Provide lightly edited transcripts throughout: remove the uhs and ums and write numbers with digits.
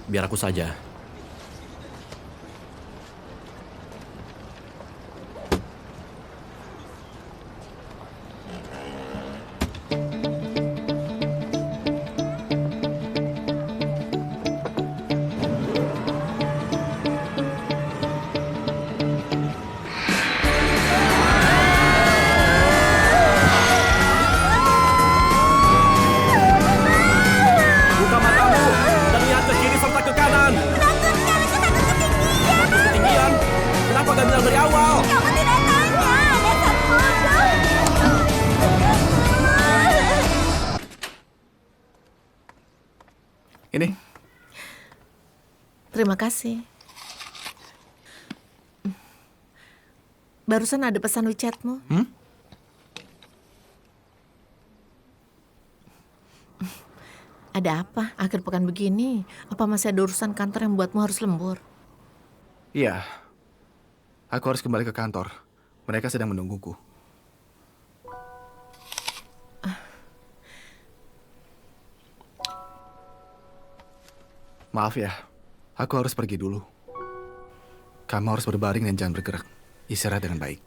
Biar aku saja. Buka matamu dan lihat ke kiri serta ke kanan. Menakutkan, aku takut ketinggian. Takut ketinggian? Kenapa gak bilang dari awal? Kamu tidak tanya, dasar bodoh. Ini, Terima kasih. Barusan ada pesan WeChatmu. Ada apa? Akhir pekan begini, apa masih ada urusan kantor yang membuatmu harus lembur? iya. Aku harus kembali ke kantor. Mereka sedang menungguku. Maaf ya, aku harus pergi dulu. Kamu harus berbaring dan jangan bergerak. Istirahat dengan baik.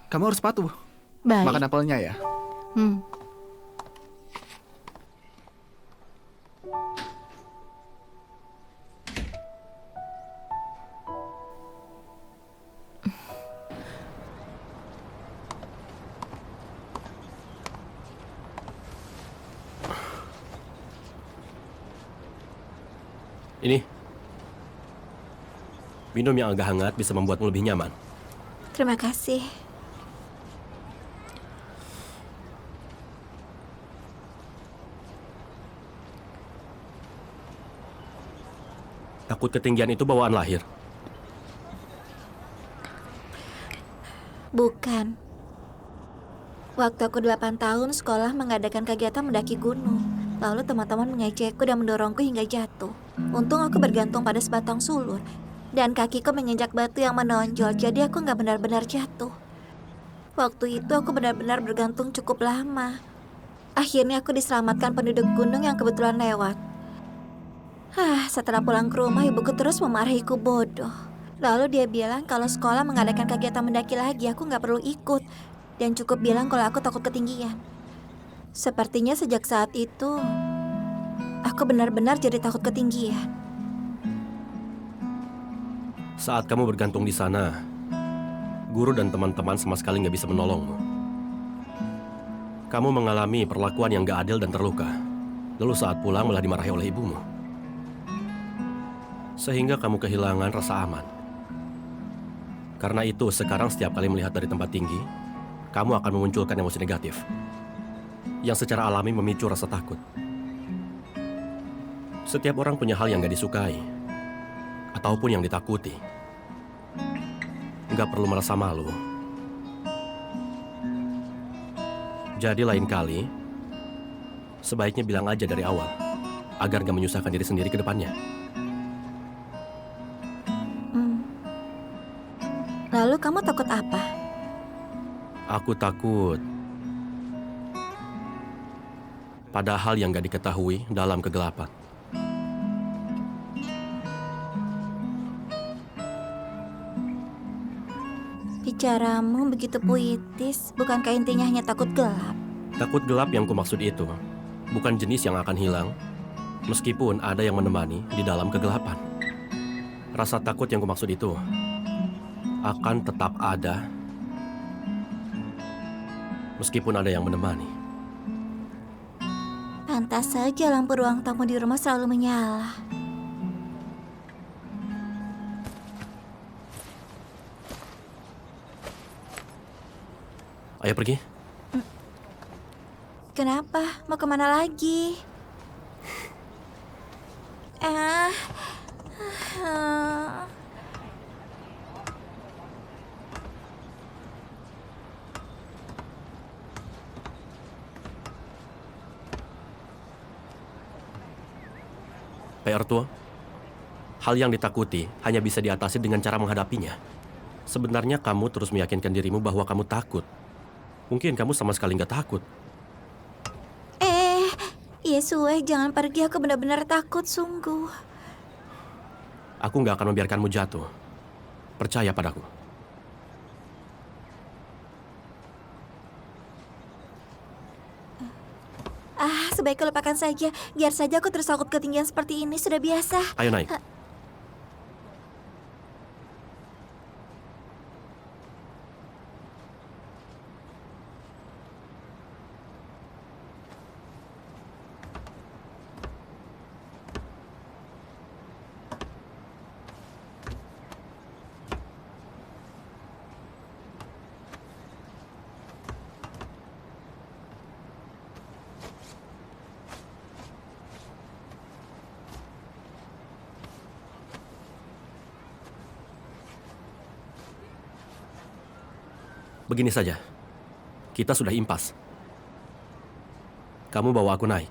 Kamu harus patuh. Baik. Makan apelnya ya. Hmm. Ini. Minum yang agak hangat bisa membuatmu lebih nyaman. Terima kasih. Takut ketinggian itu bawaan lahir. Bukan. Waktu aku 8 tahun, sekolah mengadakan kegiatan mendaki gunung. Lalu teman-teman mengejekku dan mendorongku hingga jatuh. Untung aku bergantung pada sebatang sulur. Dan kakiku menginjak batu yang menonjol, jadi aku nggak benar-benar jatuh. Waktu itu aku benar-benar bergantung cukup lama. Akhirnya aku diselamatkan penduduk gunung yang kebetulan lewat. Setelah pulang ke rumah, ibuku terus memarahiku bodoh. Lalu dia bilang kalau sekolah mengadakan kegiatan mendaki lagi, aku nggak perlu ikut. Dan cukup bilang kalau aku takut ketinggian. Sepertinya sejak saat itu, aku benar-benar jadi takut ketinggian. Saat kamu bergantung di sana, guru dan teman-teman sama sekali nggak bisa menolongmu. Kamu mengalami perlakuan yang gak adil dan terluka. Lalu saat pulang malah dimarahi oleh ibumu. Sehingga kamu kehilangan rasa aman. Karena itu, sekarang setiap kali melihat dari tempat tinggi, kamu akan memunculkan emosi negatif yang secara alami memicu rasa takut. Setiap orang punya hal yang gak disukai ataupun yang ditakuti. Nggak perlu merasa malu. Jadi lain kali, sebaiknya bilang aja dari awal, agar nggak menyusahkan diri sendiri ke depannya. Lalu kamu takut apa? Aku takut pada hal yang nggak diketahui dalam kegelapan. Bicaramu begitu puitis, bukankah intinya hanya takut gelap? Takut gelap yang kumaksud itu bukan jenis yang akan hilang, meskipun ada yang menemani di dalam kegelapan. Rasa takut yang kumaksud itu akan tetap ada, meskipun ada yang menemani. Pantas saja lampu ruang tamu di rumah selalu menyala. Ayo pergi. Kenapa? Mau kemana lagi? Ah. PR tua, hal yang ditakuti hanya bisa diatasi dengan cara menghadapinya. Sebenarnya kamu terus meyakinkan dirimu bahwa kamu takut. Mungkin kamu sama sekali nggak takut. Iya Yesue, jangan pergi. Aku benar-benar takut, sungguh. Aku nggak akan membiarkanmu jatuh. Percaya padaku. Sebaiknya lupakan saja. Biar saja aku tersangkut ketinggian seperti ini. Sudah biasa. Ayo naik. Begini saja. Kita sudah impas. Kamu bawa aku naik.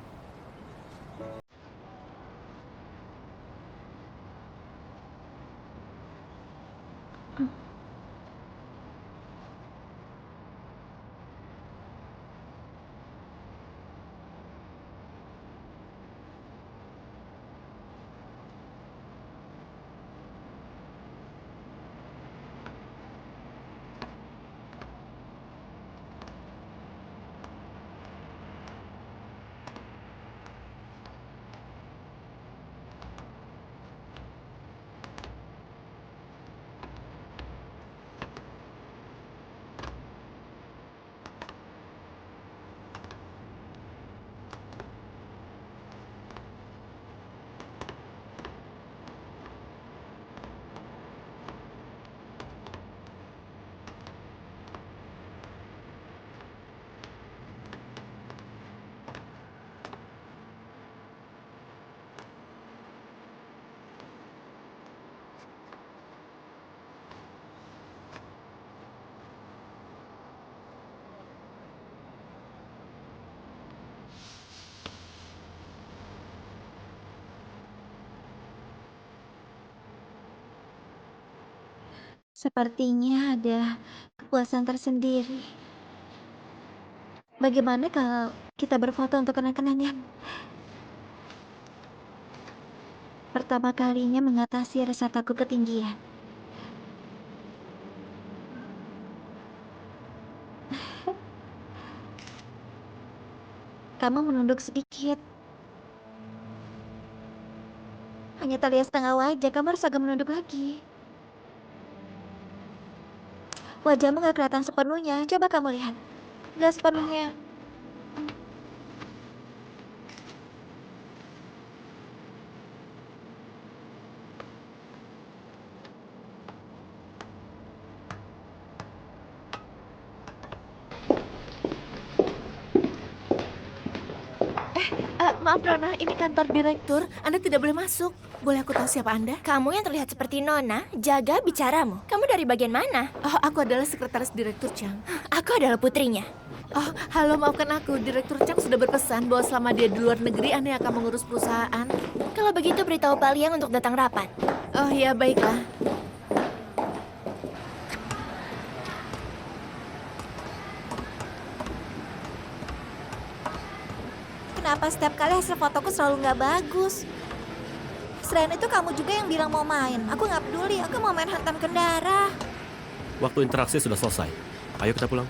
Sepertinya ada kepuasan tersendiri. Bagaimana kalau kita berfoto untuk kenang-kenangan? Pertama kalinya mengatasi rasa takut ketinggian. Kamu menunduk sedikit. Hanya terlihat setengah wajah, kamu harus agak menunduk lagi. Wajahmu gak kelihatan sepenuhnya. Coba kamu lihat. Gak sepenuhnya. Maaf Nona, ini kantor direktur. Anda tidak boleh masuk. Boleh aku tahu siapa Anda? Kamu yang terlihat seperti Nona, jaga bicaramu. Kamu dari bagian mana? Oh, aku adalah sekretaris direktur Chang. Aku adalah putrinya. Oh, halo, maafkan aku. Direktur Chang sudah berpesan bahwa selama dia di luar negeri, Anda yang akan mengurus perusahaan. Kalau begitu beritahu Pak Liang untuk datang rapat. Oh ya, baiklah. Kenapa setiap kali hasil fotoku selalu nggak bagus? Selain itu kamu juga yang bilang mau main. Aku nggak peduli, aku mau main hantam kendara. Waktu interaksi sudah selesai. Ayo kita pulang.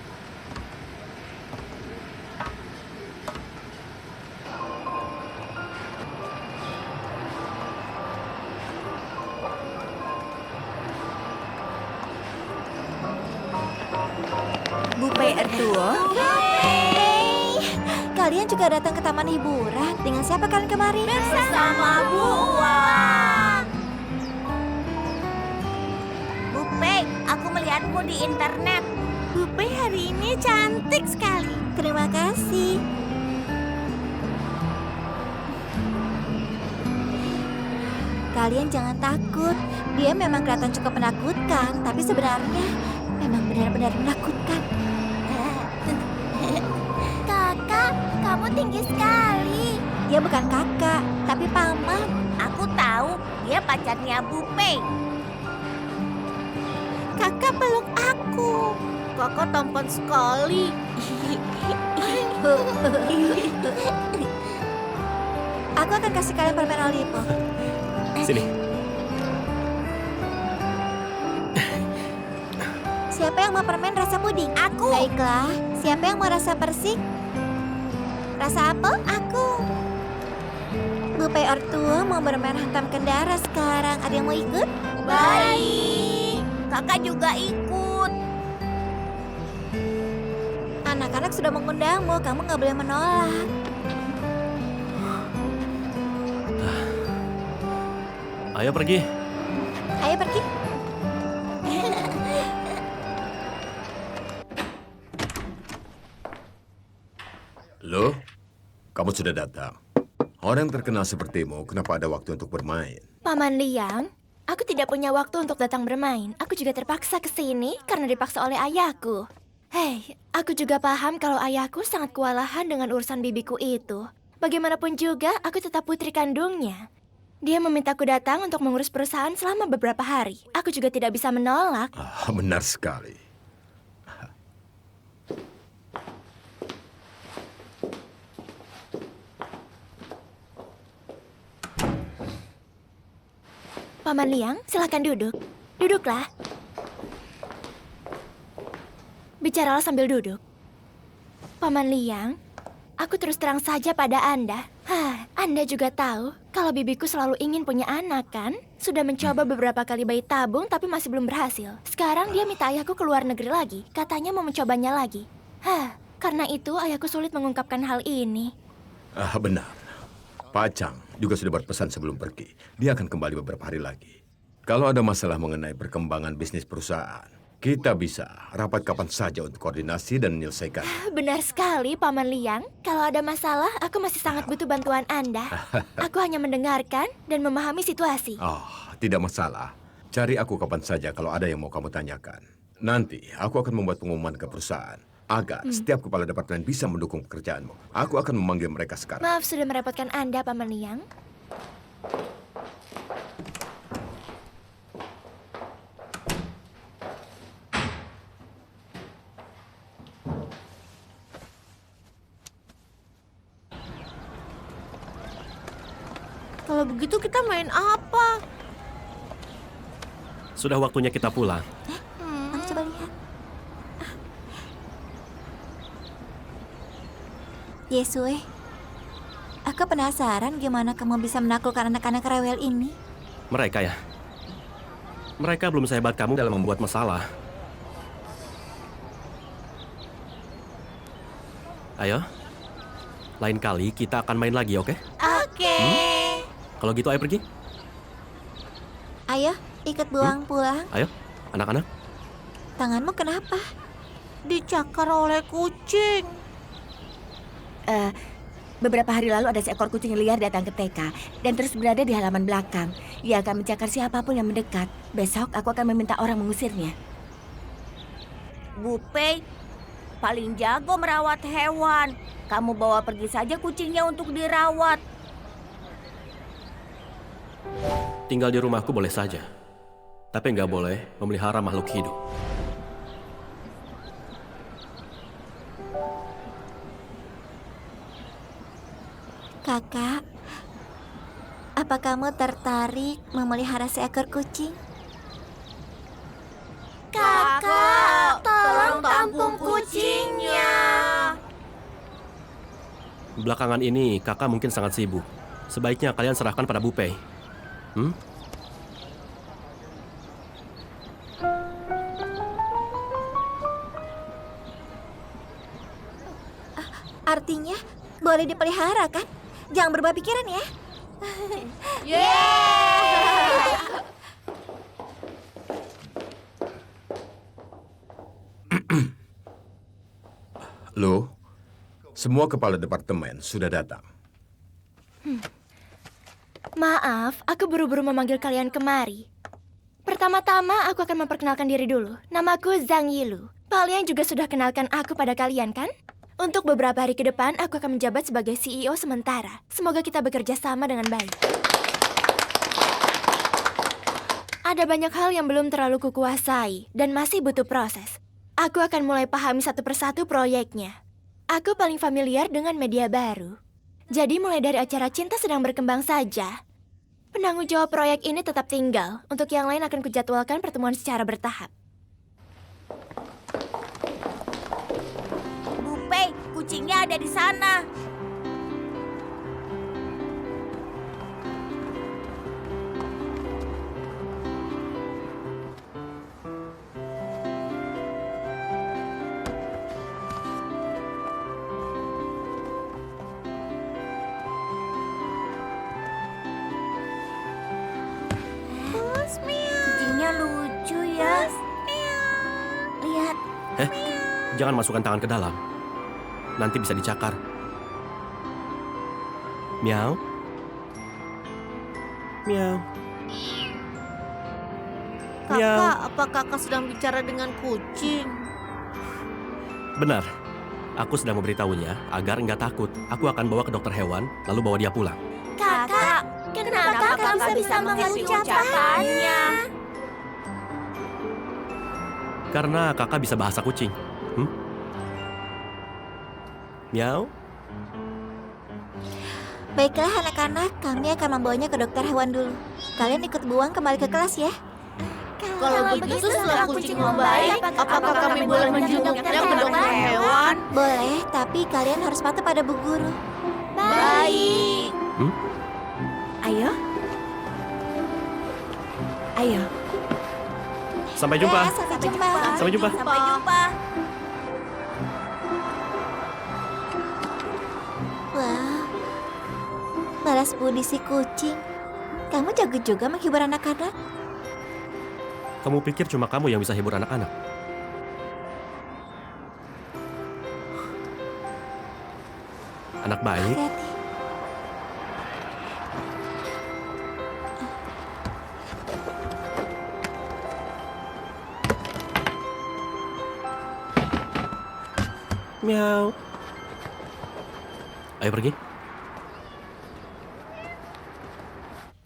Bu Ertuo, Kalian juga datang ke taman hiburan. Dengan siapa kalian kemarin? bersama Buang. Bu Pei, aku melihatmu di internet. Bu Pei hari ini cantik sekali. Terima kasih. Kalian jangan takut. Dia memang kelihatan cukup menakutkan, tapi sebenarnya memang benar-benar menakutkan. Kakak, kamu tinggi sekali. Dia bukan kakak, tapi paman. Aku tahu dia pacarnya Bu Pei. Kakak peluk aku. Kakak tampan sekali. Aku akan kasih kalian permen lollipop. Sini. Siapa yang mau permen rasa puding? Aku. Baiklah. Siapa yang mau rasa persik? Rasa apel? Aku. Bu Pei ortua mau bermain hantam kendara sekarang. Ada yang mau ikut? Baik. Kakak juga ikut. Anak-anak sudah mengundangmu. Kamu nggak boleh menolak. Ayo pergi. Ayo pergi. Loh, kamu sudah datang. Orang terkenal sepertimu, kenapa ada waktu untuk bermain? Paman Liang, aku tidak punya waktu untuk datang bermain. Aku juga terpaksa ke sini karena dipaksa oleh ayahku. Hei, aku juga paham kalau ayahku sangat kewalahan dengan urusan bibiku itu. Bagaimanapun juga, aku tetap putri kandungnya. Dia memintaku datang untuk mengurus perusahaan selama beberapa hari. Aku juga tidak bisa menolak. Benar sekali. Paman Liang, silakan duduk. Duduklah. Bicaralah sambil duduk. Paman Liang, aku terus terang saja pada Anda. Anda juga tahu kalau bibiku selalu ingin punya anak, kan? Sudah mencoba beberapa kali bayi tabung tapi masih belum berhasil. Sekarang dia minta ayahku ke luar negeri lagi. Katanya mau mencobanya lagi. Karena itu ayahku sulit mengungkapkan hal ini. Benar. Pak Chang juga sudah berpesan sebelum pergi. Dia akan kembali beberapa hari lagi. Kalau ada masalah mengenai perkembangan bisnis perusahaan, kita bisa rapat kapan saja untuk koordinasi dan menyelesaikan. Benar sekali, Paman Liang. Kalau ada masalah, aku masih sangat butuh bantuan Anda. Aku hanya mendengarkan dan memahami situasi. Tidak masalah. Cari aku kapan saja kalau ada yang mau kamu tanyakan. Nanti aku akan membuat pengumuman ke perusahaan agar setiap kepala departemen bisa mendukung pekerjaanmu. Aku akan memanggil mereka sekarang. Maaf sudah merepotkan Anda, Paman Liang. Kalau begitu kita main apa? Sudah waktunya kita pulang. Kamu coba lihat. Yesue, aku penasaran gimana kamu bisa menaklukkan anak-anak rewel ini. Mereka ya? Mereka belum sehebat kamu dalam membuat masalah. Ayo, lain kali kita akan main lagi, oke? Oke. Kalau gitu ayo pergi. Ayo, ikut buang pulang. Ayo, anak-anak. Tanganmu kenapa? Dicakar oleh kucing. Beberapa hari lalu ada seekor kucing liar datang ke TK dan terus berada di halaman belakang. Ia akan mencakar siapapun yang mendekat. Besok aku akan meminta orang mengusirnya. Bu Pei paling jago merawat hewan. Kamu bawa pergi saja kucingnya untuk dirawat. Tinggal di rumahku boleh saja. Tapi nggak boleh memelihara makhluk hidup. Kakak, apa kamu tertarik memelihara seekor kucing? Kakak, tolong tampung kucingnya. Belakangan ini kakak mungkin sangat sibuk. Sebaiknya kalian serahkan pada Bu Pei. Artinya, boleh dipelihara kan? Jangan berubah pikiran ya. Loh, semua kepala departemen sudah datang. Maaf, aku buru-buru memanggil kalian kemari. Pertama-tama, aku akan memperkenalkan diri dulu. Namaku Zhang Yilu. Kalian juga sudah kenalkan aku pada kalian, kan? Untuk beberapa hari ke depan, aku akan menjabat sebagai CEO sementara. Semoga kita bekerja sama dengan baik. Ada banyak hal yang belum terlalu kukuasai dan masih butuh proses. Aku akan mulai pahami satu persatu proyeknya. Aku paling familiar dengan media baru. Jadi mulai dari acara cinta sedang berkembang saja. Penanggung jawab proyek ini tetap tinggal. Untuk yang lain akan kujadwalkan pertemuan secara bertahap. Bu Pei, kucingnya ada di sana. Kucingnya lucu ya. Lihat. Jangan masukkan tangan ke dalam. Nanti bisa dicakar. Miau. Miau. Kakak, apa kakak sedang bicara dengan kucing? Benar. Aku sedang memberitahunya agar enggak takut. Aku akan bawa ke dokter hewan, lalu bawa dia pulang. Kakak, kenapa kamu bisa mengerti ucapannya? Karena kakak bisa bahasa kucing. Miau. Baiklah anak-anak, kami akan membawanya ke dokter hewan dulu. Kalian ikut buang kembali ke kelas ya. Kalau begitu setelah kucing membaik, apakah kami boleh menjenguknya ke dokter hewan? Boleh, tapi kalian harus patuh pada Bu Guru. Baik. Ayo. Ayo. Sampai jumpa. Ya, sampai jumpa. Sampai jumpa. Sampai jumpa. Wah, balas budi si kucing. Kamu jago juga menghibur anak-anak. Kamu pikir cuma kamu yang bisa hibur anak-anak? Anak baik. Hati-hati. Miau. Ayo pergi.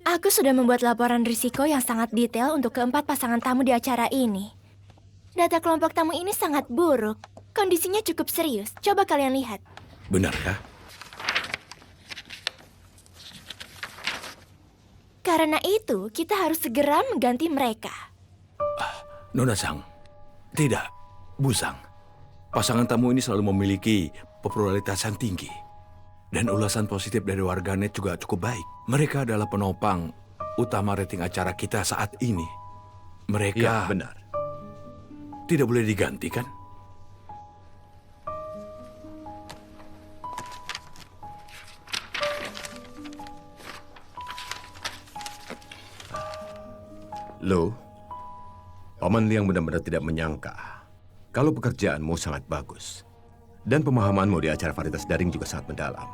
Aku sudah membuat laporan risiko yang sangat detail untuk keempat pasangan tamu di acara ini. Data kelompok tamu ini sangat buruk. Kondisinya cukup serius. Coba kalian lihat. Benarkah? Karena itu, kita harus segera mengganti mereka. Nona Sang, tidak, Busang. Pasangan tamu ini selalu memiliki popularitas yang tinggi. Dan ulasan positif dari warganet juga cukup baik. Mereka adalah penopang utama rating acara kita saat ini. Mereka Ya, benar. tidak boleh digantikan. Lo, Paman Liang benar-benar tidak menyangka kalau pekerjaanmu sangat bagus. Dan pemahamanmu di acara varietas daring juga sangat mendalam.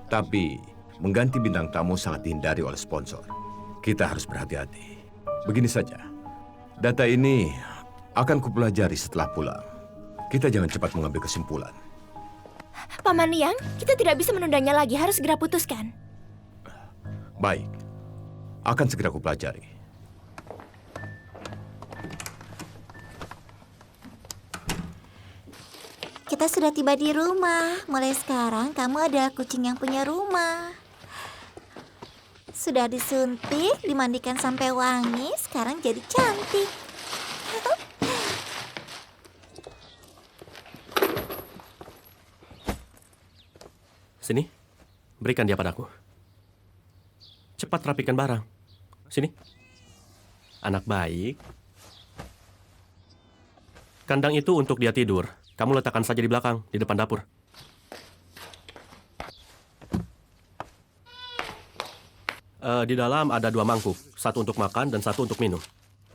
Tapi, mengganti bintang tamu sangat dihindari oleh sponsor. Kita harus berhati-hati. Begini saja, data ini akan kupelajari setelah pulang. Kita jangan cepat mengambil kesimpulan. Paman Liang, kita tidak bisa menundanya lagi, harus segera putuskan. Baik, akan segera kupelajari. Kita sudah tiba di rumah. Mulai sekarang kamu adalah kucing yang punya rumah. Sudah disuntik, dimandikan sampai wangi, sekarang jadi cantik. Sini, berikan dia padaku. Cepat rapikan barang. Sini. Anak baik. Kandang itu untuk dia tidur. Kamu letakkan saja di belakang, di depan dapur. Di dalam ada 2 mangkuk. Satu untuk makan dan satu untuk minum.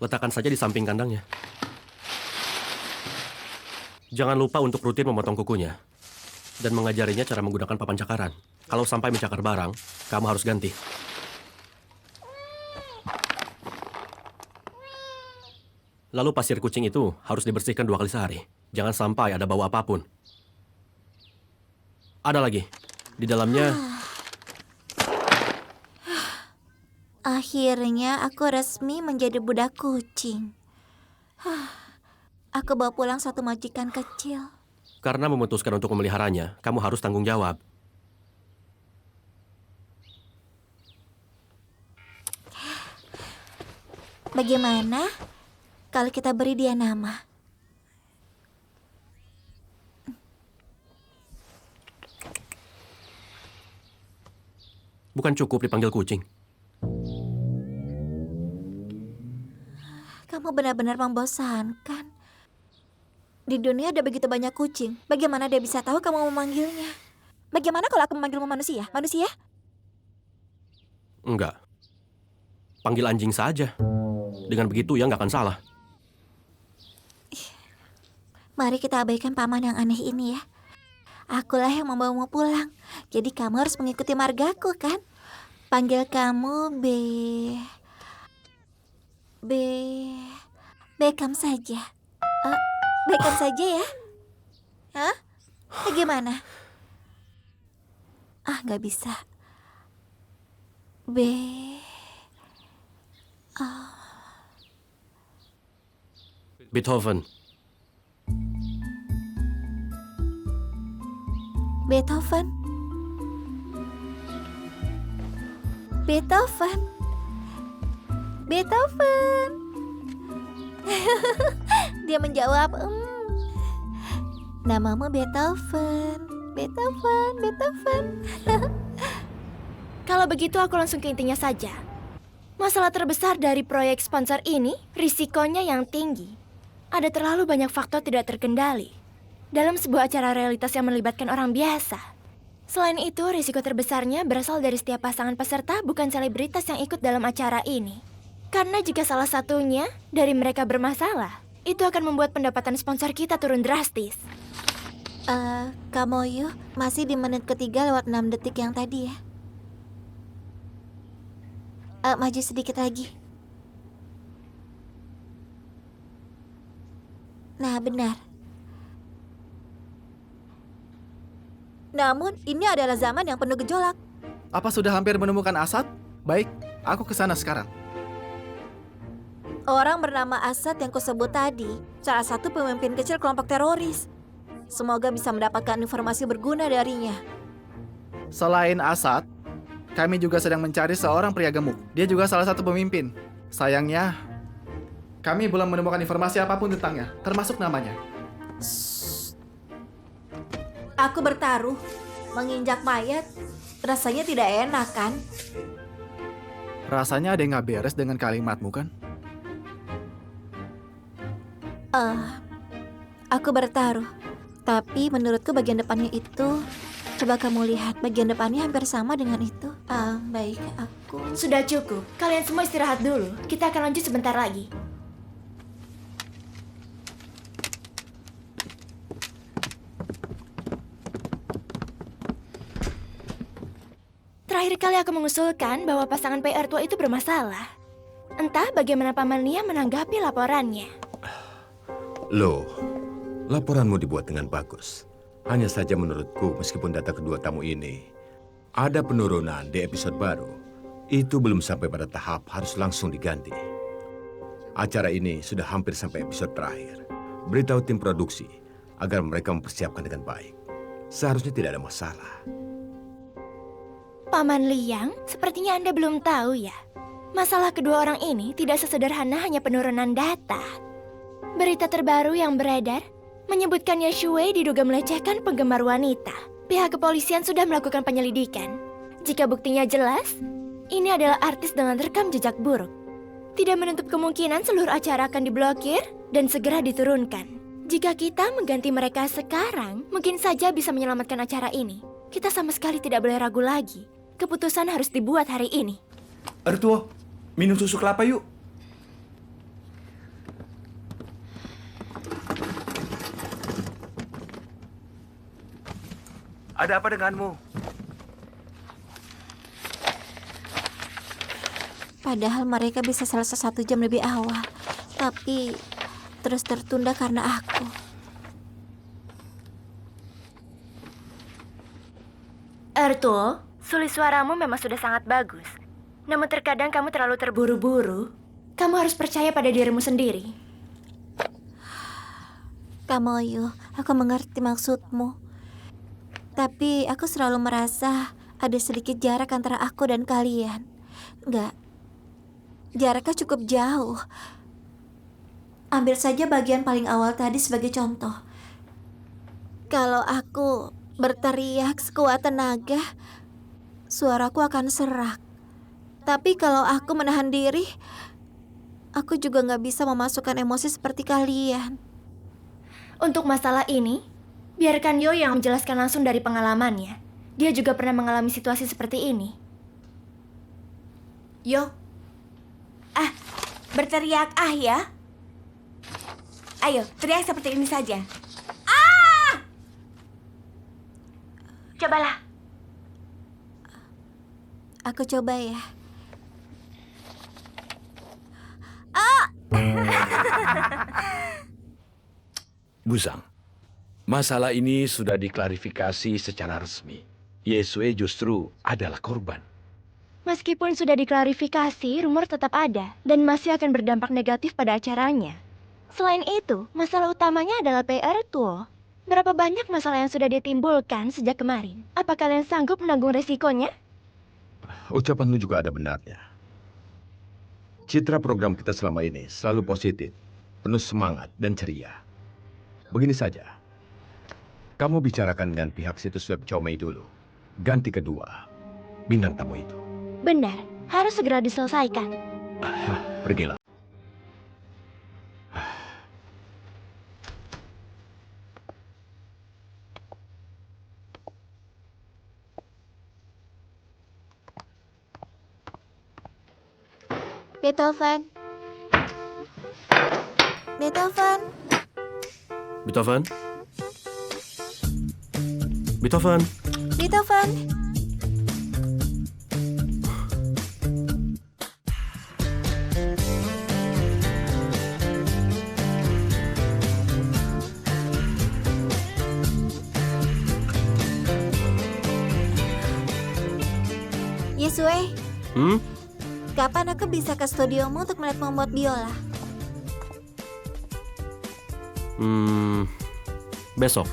Letakkan saja di samping kandangnya. Jangan lupa untuk rutin memotong kukunya. Dan mengajarinya cara menggunakan papan cakaran. Kalau sampai mencakar barang, kamu harus ganti. Lalu pasir kucing itu harus dibersihkan 2 kali sehari. Jangan sampai ada bau apapun. Ada lagi. Di dalamnya... Akhirnya aku resmi menjadi budak kucing. Aku bawa pulang satu majikan kecil. Karena memutuskan untuk memeliharanya, kamu harus tanggung jawab. Bagaimana kalau kita beri dia nama? Bukan cukup dipanggil kucing. Kamu benar-benar membosankan. Di dunia ada begitu banyak kucing. Bagaimana dia bisa tahu kamu memanggilnya? Bagaimana kalau aku memanggilmu manusia? Manusia? Enggak. Panggil anjing saja. Dengan begitu ya nggak akan salah. Mari kita abaikan paman yang aneh ini ya. Akulah yang membawamu pulang. Jadi kamu harus mengikuti margaku kan? Panggil kamu Beckham saja. Beckham saja ya? Hah? Bagaimana? Nggak bisa. Beethoven. Beethoven. Beethoven. Beethoven. Dia menjawab, namamu Beethoven. Beethoven, Beethoven. Kalau begitu aku langsung ke intinya saja. Masalah terbesar dari proyek sponsor ini, risikonya yang tinggi. Ada terlalu banyak faktor tidak terkendali dalam sebuah acara realitas yang melibatkan orang biasa. Selain itu, risiko terbesarnya berasal dari setiap pasangan peserta bukan selebritas yang ikut dalam acara ini. Karena jika salah satunya dari mereka bermasalah, itu akan membuat pendapatan sponsor kita turun drastis. Kamoyo, masih di menit ketiga lewat 6 detik yang tadi ya. Maju sedikit lagi. Nah, benar. Namun, ini adalah zaman yang penuh gejolak. Apa sudah hampir menemukan Asad? Baik, aku ke sana sekarang. Orang bernama Asad yang kusebut tadi, salah satu pemimpin kecil kelompok teroris. Semoga bisa mendapatkan informasi berguna darinya. Selain Asad, kami juga sedang mencari seorang pria gemuk. Dia juga salah satu pemimpin. Sayangnya, kami belum menemukan informasi apapun tentangnya, termasuk namanya. Aku bertaruh, menginjak mayat, rasanya tidak enak kan? Rasanya ada yang nggak beres dengan kalimatmu kan? Aku bertaruh. Tapi menurutku bagian depannya itu, coba kamu lihat, bagian depannya hampir sama dengan itu. Baik, aku... Sudah cukup, kalian semua istirahat dulu. Kita akan lanjut sebentar lagi. Terakhir kali aku mengusulkan bahwa pasangan PR tua itu bermasalah. Entah bagaimana Paman Lia menanggapi laporannya. Loh, laporanmu dibuat dengan bagus. Hanya saja menurutku, meskipun data kedua tamu ini ada penurunan di episode baru, itu belum sampai pada tahap harus langsung diganti. Acara ini sudah hampir sampai episode terakhir. Beritahu tim produksi agar mereka mempersiapkan dengan baik. Seharusnya tidak ada masalah. Paman Liang, sepertinya Anda belum tahu ya. Masalah kedua orang ini tidak sesederhana hanya penurunan data. Berita terbaru yang beredar menyebutkan Yashui diduga melecehkan penggemar wanita. Pihak kepolisian sudah melakukan penyelidikan. Jika buktinya jelas, ini adalah artis dengan rekam jejak buruk. Tidak menutup kemungkinan seluruh acara akan diblokir dan segera diturunkan. Jika kita mengganti mereka sekarang, mungkin saja bisa menyelamatkan acara ini. Kita sama sekali tidak boleh ragu lagi. Keputusan harus dibuat hari ini. Ertuo, minum susu kelapa yuk. Ada apa denganmu? Padahal mereka bisa selesai 1 jam lebih awal. Tapi terus tertunda karena aku. Ertuo, sulit suaramu memang sudah sangat bagus. Namun terkadang kamu terlalu terburu-buru. Kamu harus percaya pada dirimu sendiri. Kamoyo, aku mengerti maksudmu. Tapi aku selalu merasa ada sedikit jarak antara aku dan kalian. Enggak. Jaraknya cukup jauh. Ambil saja bagian paling awal tadi sebagai contoh. Kalau aku berteriak sekuat tenaga, suaraku akan serak. Tapi kalau aku menahan diri, aku juga nggak bisa memasukkan emosi seperti kalian. Untuk masalah ini, biarkan Yo yang menjelaskan langsung dari pengalamannya. Dia juga pernah mengalami situasi seperti ini. Yo. Berteriak ya. Ayo, teriak seperti ini saja. Cobalah. Aku coba ya. Busang, masalah ini sudah diklarifikasi secara resmi. Yesue justru adalah korban. Meskipun sudah diklarifikasi, rumor tetap ada dan masih akan berdampak negatif pada acaranya. Selain itu, masalah utamanya adalah PR Tuo. Berapa banyak masalah yang sudah ditimbulkan sejak kemarin? Apa kalian sanggup menanggung resikonya? Ucapan lu juga ada benarnya. Citra program kita selama ini selalu positif, penuh semangat dan ceria. Begini saja, kamu bicarakan dengan pihak situs web Chow Mei dulu. Ganti kedua, bintang tamu itu. Benar, harus segera diselesaikan. Pergilah. Beethoven. Beethoven. Beethoven? Beethoven? Beethoven. Yesue, kapan aku bisa ke studiomu untuk melihat membuat biola? Besok.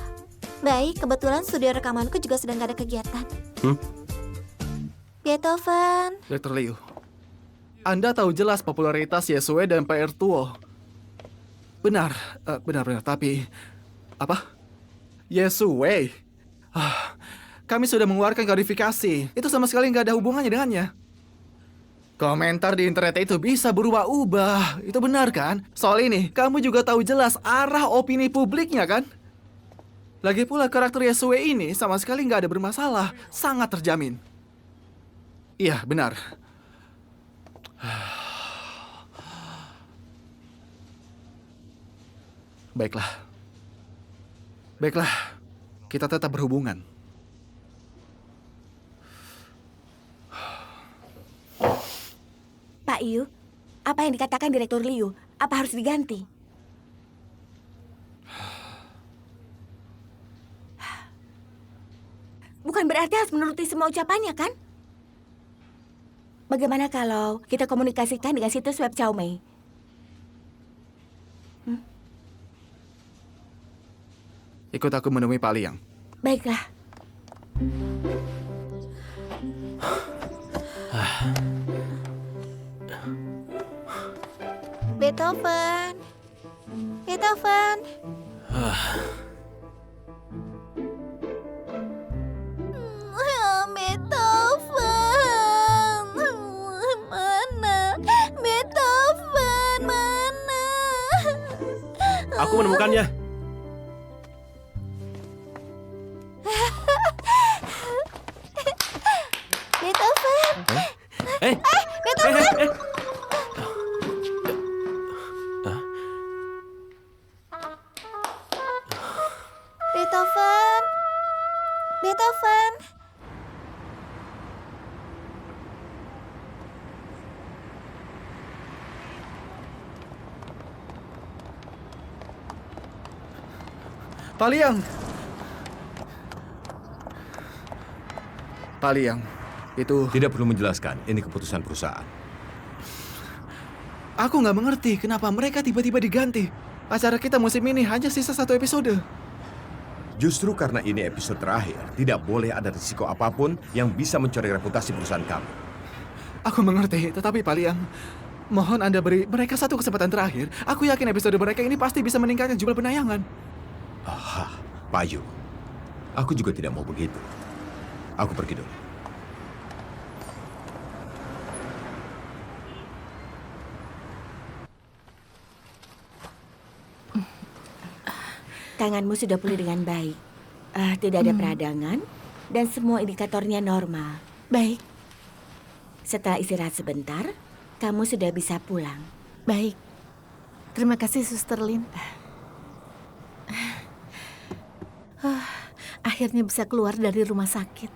Baik, kebetulan studio rekamanku juga sedang gak ada kegiatan. Beethoven. Dr. Liu, Anda tahu jelas popularitas Yesue dan PR Tuo. Benar, tapi... Apa? Yesue? Kami sudah mengeluarkan klarifikasi. Itu sama sekali nggak ada hubungannya dengannya. Komentar di internet itu bisa berubah-ubah. Itu benar kan? Soal ini, kamu juga tahu jelas arah opini publiknya kan? Lagi pula karakter Yesue ini sama sekali nggak ada bermasalah. Sangat terjamin. Iya, benar. Baiklah, kita tetap berhubungan. Pak Yu, apa yang dikatakan Direktur Liu? Apa harus diganti? Bukan berarti harus menuruti semua ucapannya, kan? Bagaimana kalau kita komunikasikan dengan situs web Chow Mei? Ikut aku menemui Pak Liang. Baiklah. Beethoven. Beethoven. Beethoven. Mana? Beethoven, mana? Aku menemukannya. Beethoven. Beethoven. Beethoven. Beethoven. Pak Liang. Pak Liang, itu... Tidak perlu menjelaskan, ini keputusan perusahaan. Aku nggak mengerti kenapa mereka tiba-tiba diganti. Acara kita musim ini hanya sisa 1 episode. Justru karena ini episode terakhir, tidak boleh ada risiko apapun yang bisa mencoreng reputasi perusahaan kami. Aku mengerti, tetapi Pak Liang, Mohon Anda beri mereka satu kesempatan terakhir. Aku yakin episode mereka ini pasti bisa meningkatkan jumlah penayangan. Aha, Payu. Aku juga tidak mau begitu. Aku pergi dulu. Tanganmu sudah pulih dengan baik. Tidak ada peradangan dan semua indikatornya normal. Baik, Setelah istirahat sebentar, kamu sudah bisa pulang. baik. Terima kasih, Suster Lin. Akhirnya bisa keluar dari rumah sakit.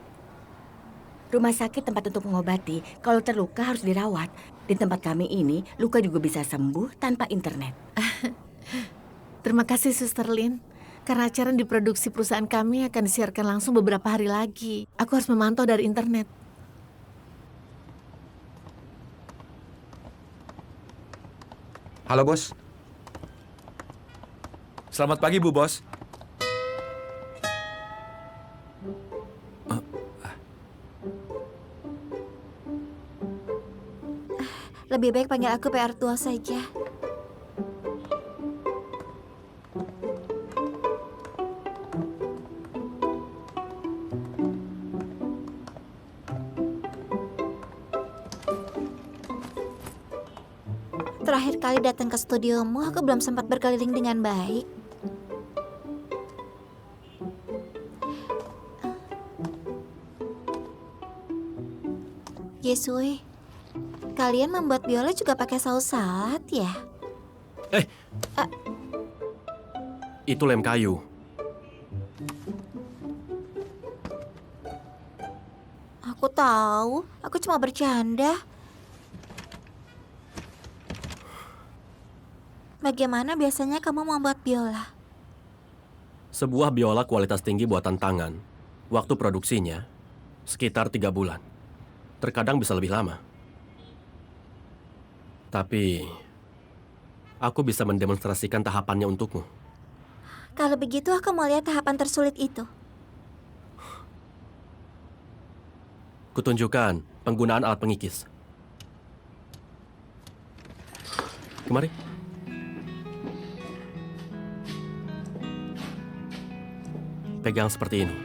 Rumah sakit tempat untuk mengobati. Kalau terluka harus dirawat. Di tempat kami ini, luka juga bisa sembuh tanpa internet. Terima kasih, Suster Lin. Karena acara yang diproduksi perusahaan kami akan disiarkan langsung beberapa hari lagi. Aku harus memantau dari internet. Halo, Bos. Selamat pagi, Bu Bos. Lebih baik panggil aku PR tua saja. Terakhir kali datang ke studiomu, aku belum sempat berkeliling dengan baik. Yesue, kalian membuat biola juga pakai saus salad ya? Itu lem kayu. Aku tahu, aku cuma bercanda. Bagaimana biasanya kamu membuat biola? Sebuah biola kualitas tinggi buatan tangan, waktu produksinya sekitar 3 bulan. Terkadang bisa lebih lama. Tapi, aku bisa mendemonstrasikan tahapannya untukmu. Kalau begitu aku mau lihat tahapan tersulit itu. Kutunjukkan penggunaan alat pengikis. Kemari. Pegang seperti ini.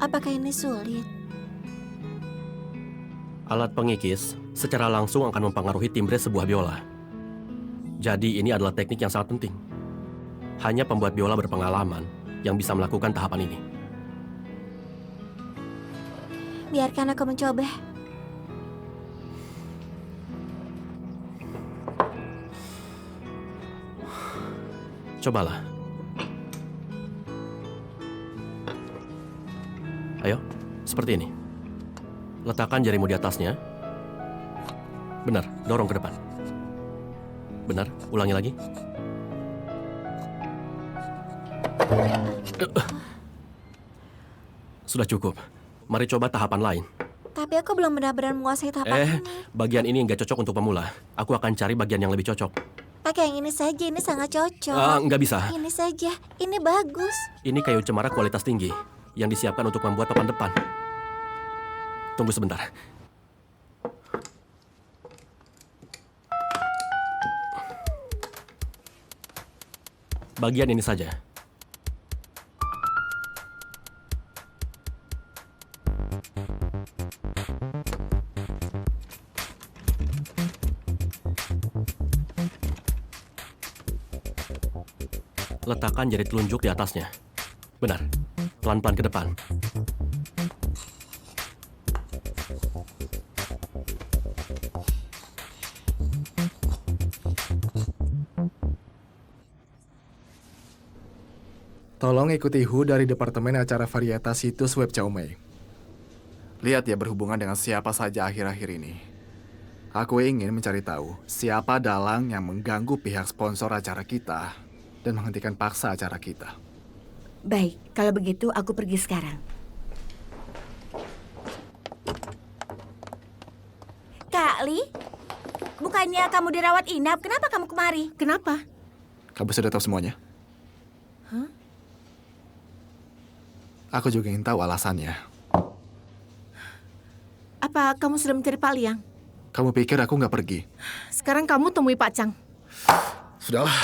Apakah ini sulit? Alat pengikis secara langsung akan mempengaruhi timbre sebuah biola. Jadi ini adalah teknik yang sangat penting. Hanya pembuat biola berpengalaman yang bisa melakukan tahapan ini. Biarkan aku mencoba. Cobalah. Ayo, seperti ini. Letakkan jarimu di atasnya. Benar, dorong ke depan. Benar, ulangi lagi. Sudah cukup. Mari coba tahapan lain. Tapi aku belum benar-benar menguasai tahapan ini. Bagian ini nggak cocok untuk pemula. Aku akan cari bagian yang lebih cocok. Pakai yang ini saja, ini sangat cocok. Nggak bisa. Ini saja, ini bagus. Ini kayu cemara kualitas tinggi yang disiapkan untuk membuat papan depan. Tunggu sebentar. Bagian ini saja. Letakkan jari telunjuk di atasnya. Benar. Pelan-pelan ke depan. Tolong ikuti Hu dari Departemen Acara Varietas situs web Caomei. Lihat ya berhubungan dengan siapa saja akhir-akhir ini. Aku ingin mencari tahu siapa dalang yang mengganggu pihak sponsor acara kita dan menghentikan paksa acara kita. Baik, kalau begitu aku pergi sekarang. Kak Li, bukannya kamu dirawat inap, kenapa kamu kemari? Kenapa? Kamu sudah tahu semuanya? Aku juga ingin tahu alasannya. Apa kamu sudah mencari Pak Liang? Kamu pikir aku nggak pergi? Sekarang kamu temui Pak Chang. Sudahlah.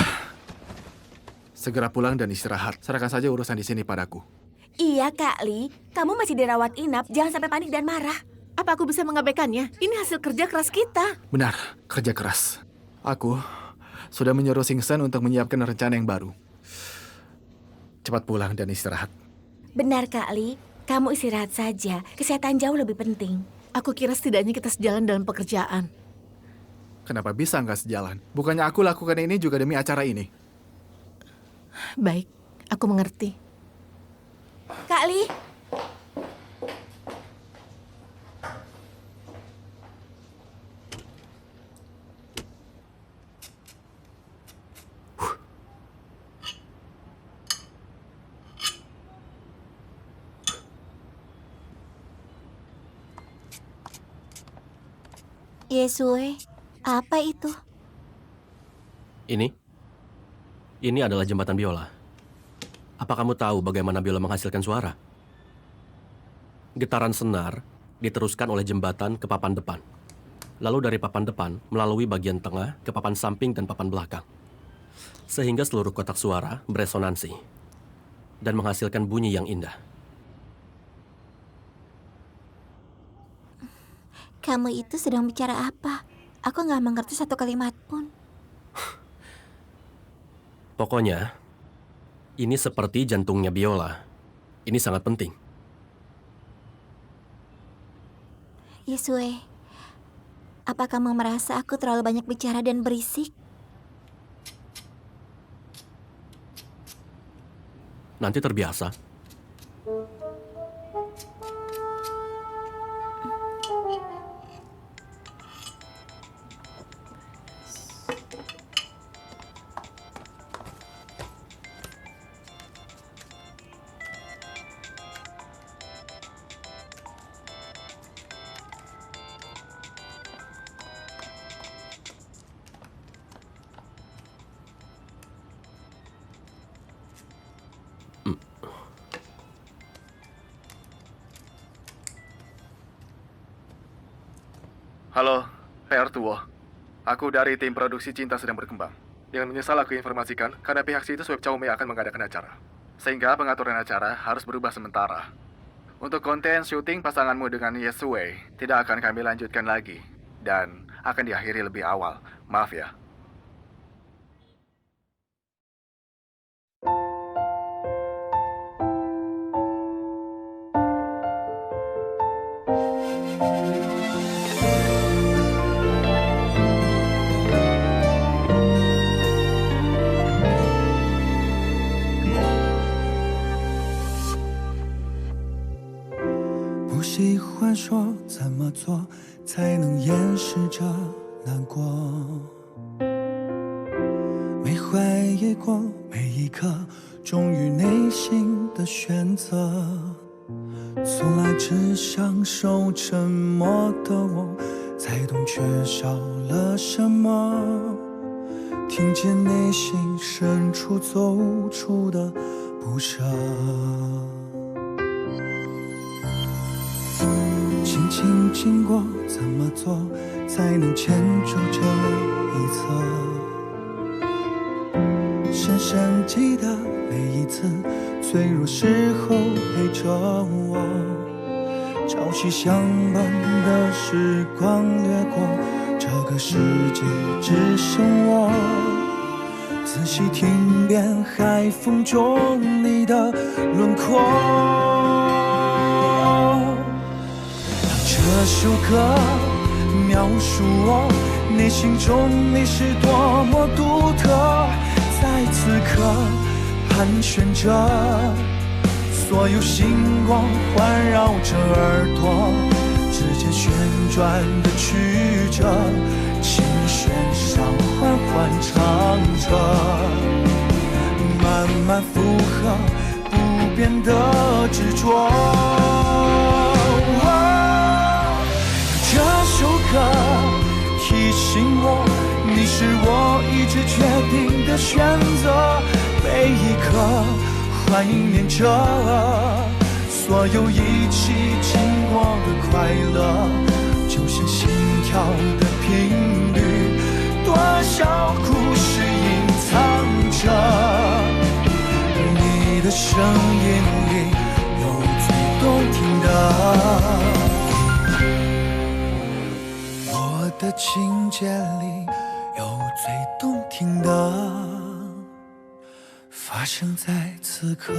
Segera pulang dan istirahat. Serahkan saja urusan di sini padaku. Iya, Kak Li. Kamu masih dirawat inap. Jangan sampai panik dan marah. Apa aku bisa mengabaikannya? Ini hasil kerja keras kita. Benar, kerja keras. Aku sudah menyuruh Sing Sen untuk menyiapkan rencana yang baru. Cepat pulang dan istirahat. Benar, Kak Li. Kamu istirahat saja. Kesehatan jauh lebih penting. Aku kira setidaknya kita sejalan dalam pekerjaan. Kenapa bisa nggak sejalan? Bukannya aku lakukan ini juga demi acara ini? Baik, aku mengerti. Kak Li. Yesue, apa itu? Ini adalah jembatan biola. Apa kamu tahu bagaimana biola menghasilkan suara? Getaran senar diteruskan oleh jembatan ke papan depan. Lalu dari papan depan melalui bagian tengah ke papan samping dan papan belakang. Sehingga seluruh kotak suara beresonansi dan menghasilkan bunyi yang indah. Kamu itu sedang bicara apa? Aku nggak mengerti satu kalimat pun. Pokoknya, ini seperti jantungnya biola. Ini sangat penting. Yesue, apa kamu merasa aku terlalu banyak bicara dan berisik? Nanti terbiasa. Halo, PR Tuo. Aku dari tim produksi Cinta Sedang Berkembang. Dengan menyesal aku informasikan, karena pihak situs web Chowmei akan mengadakan acara. Sehingga pengaturan acara harus berubah sementara. Untuk konten syuting pasanganmu dengan Yesue tidak akan kami lanjutkan lagi. Dan akan diakhiri lebih awal. Maaf ya.欢说怎么做才能掩饰着难过，没怀疑过每一刻忠于内心的选择，从来只享受沉默的我才懂缺少了什么，听见内心深处走出的不舍，轻轻经过，怎么做才能牵住这一侧？深深记得每一次脆弱时候陪着我，朝夕相伴的时光掠过，这个世界只剩我。仔细听遍海风中你的轮廓。这首歌描述我内心中你是多么独特，在此刻盘旋着，所有星光环绕着耳朵，指尖旋转的曲折，琴弦上缓缓唱着，慢慢附和不变的执着。这首歌提醒我，你是我一直决定的选择，每一刻怀念着，所有一起经过的快乐，就像心跳的频率，多少故事隐藏着。你的声音里有最动听的，我的情节里有最动听的，发生在此刻。